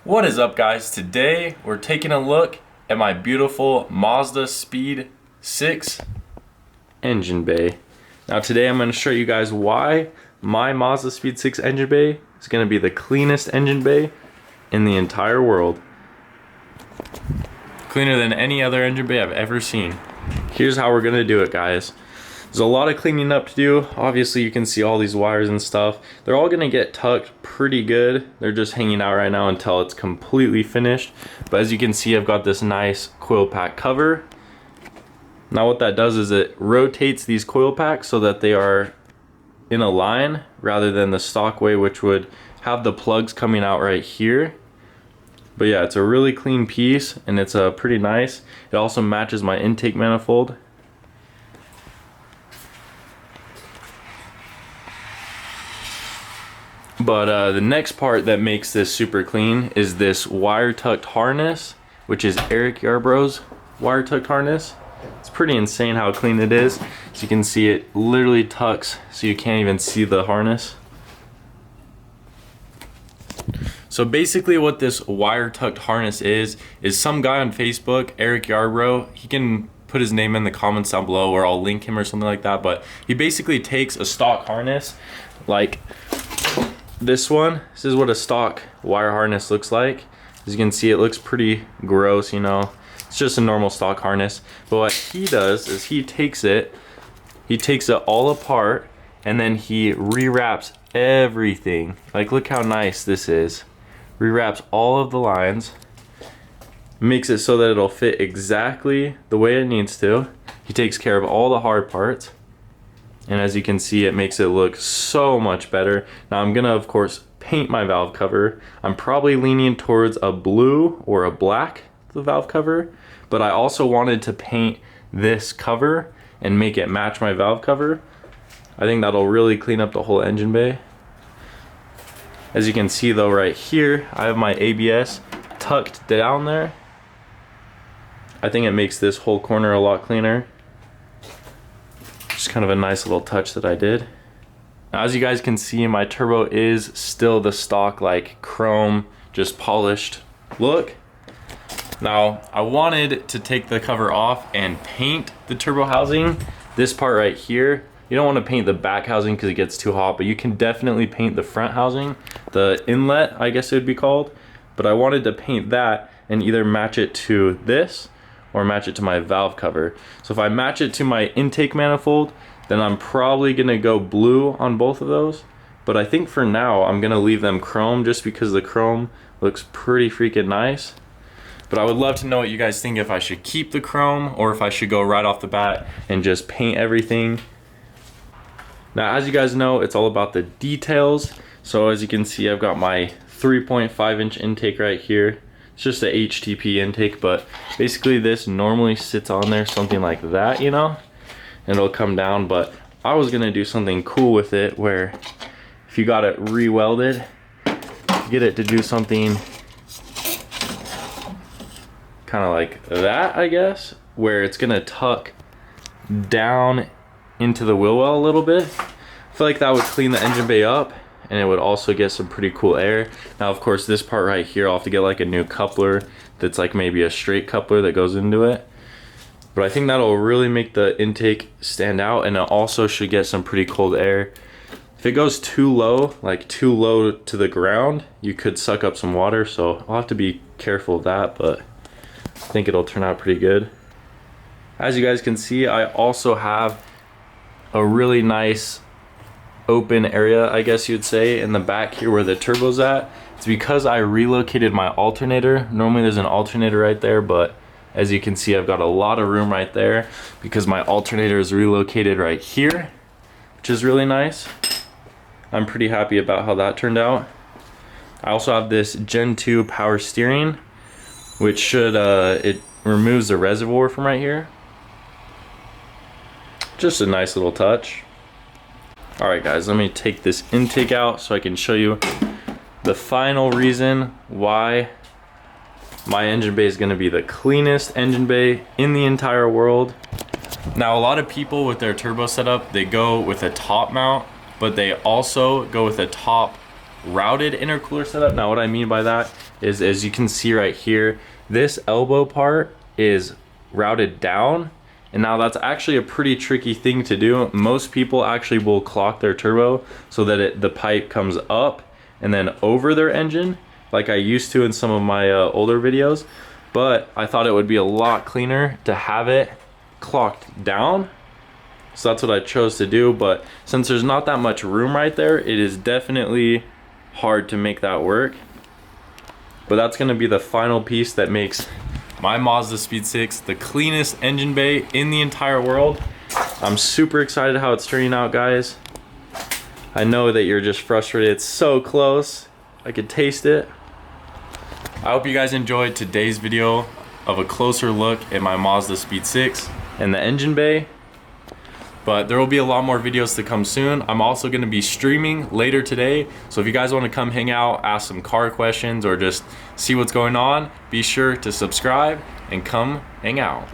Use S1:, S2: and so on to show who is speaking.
S1: What is up, guys? Today we're taking a look at my beautiful mazdaspeed 6 engine bay. Now today I'm going to show you guys why my mazdaspeed 6 engine bay is going to be the cleanest engine bay in the entire world. Cleaner than any other engine bay I've ever seen. Here's how we're going to do it, guys. There's a lot of cleaning up to do. Obviously you can see all these wires and stuff. They're all gonna get tucked pretty good. They're just hanging out right now until it's completely finished. But as you can see, I've got this nice coil pack cover. Now what that does is it rotates these coil packs so that they are in a line rather than the stock way, which would have the plugs coming out right here. But yeah, it's a really clean piece and it's pretty nice. It also matches my intake manifold. But the next part that makes this super clean is this wire tucked harness, which is Eric Yarbrough's wire tucked harness. It's pretty insane how clean it is. As you can see, it literally tucks so you can't even see the harness. So basically what this wire tucked harness is some guy on Facebook, Eric Yarbrough. He can put his name in the comments down below or I'll link him or something like that. But he basically takes a stock harness like this one. This is what a stock wire harness looks like. As you can see, it looks pretty gross, you know. It's just a normal stock harness. But what he does is he takes it all apart and then he rewraps everything. Like, look how nice this is. Rewraps all of the lines, makes it so that it'll fit exactly the way it needs to. He takes care of all the hard parts. And as you can see, it makes it look so much better. Now I'm gonna, of course, paint my valve cover. I'm probably leaning towards a blue or a black, the valve cover, but I also wanted to paint this cover and make it match my valve cover. I think that'll really clean up the whole engine bay. As you can see though, right here, I have my ABS tucked down there. I think it makes this whole corner a lot cleaner. Just kind of a nice little touch that I did. Now, as you guys can see, my turbo is still the stock like chrome, just polished look. Now I wanted to take the cover off and paint the turbo housing. This part right here, you don't want to paint the back housing because it gets too hot, but you can definitely paint the front housing, the inlet I guess it would be called. But I wanted to paint that and either match it to this or match it to my valve cover. So if I match it to my intake manifold, then I'm probably gonna go blue on both of those. But I think for now, I'm gonna leave them chrome just because the chrome looks pretty freaking nice. But I would love to know what you guys think, if I should keep the chrome or if I should go right off the bat and just paint everything. Now, as you guys know, it's all about the details. So as you can see, I've got my 3.5-inch intake right here. It's just a HTP intake, but basically this normally sits on there something like that, you know, and it'll come down. But I was gonna do something cool with it where if you got it re-welded, get it to do something kind of like that, I guess, where it's gonna tuck down into the wheel well a little bit. I feel like that would clean the engine bay up and it would also get some pretty cool air. Now, of course, this part right here, I'll have to get like a new coupler that's like maybe a straight coupler that goes into it. But I think that'll really make the intake stand out, and it also should get some pretty cold air. If it goes too low, like too low to the ground, you could suck up some water, so I'll have to be careful of that, but I think it'll turn out pretty good. As you guys can see, I also have a really nice open area, I guess you'd say, in the back here where the turbo's at. It's because I relocated my alternator. Normally there's an alternator right there, but as you can see, I've got a lot of room right there because my alternator is relocated right here, which is really nice. I'm pretty happy about how that turned out. I also have this Gen 2 power steering, which should, it removes the reservoir from right here. Just a nice little touch. All right, guys, let me take this intake out so I can show you the final reason why my engine bay is going to be the cleanest engine bay in the entire world. Now, a lot of people with their turbo setup, they go with a top mount, but they also go with a top routed intercooler setup. Now what I mean by that is, as you can see right here, this elbow part is routed down, and now that's actually a pretty tricky thing to do. Most people actually will clock their turbo so that the pipe comes up and then over their engine, like I used to in some of my older videos, but I thought it would be a lot cleaner to have it clocked down. So that's what I chose to do, but since there's not that much room right there, it is definitely hard to make that work. But that's gonna be the final piece that makes my Mazdaspeed 6 the cleanest engine bay in the entire world. I'm super excited how it's turning out, guys. I know that you're just frustrated. It's so close. I could taste it. I hope you guys enjoyed today's video of a closer look at my Mazdaspeed 6 and the engine bay. But there will be a lot more videos to come soon. I'm also going to be streaming later today. So if you guys want to come hang out, ask some car questions, or just see what's going on, be sure to subscribe and come hang out.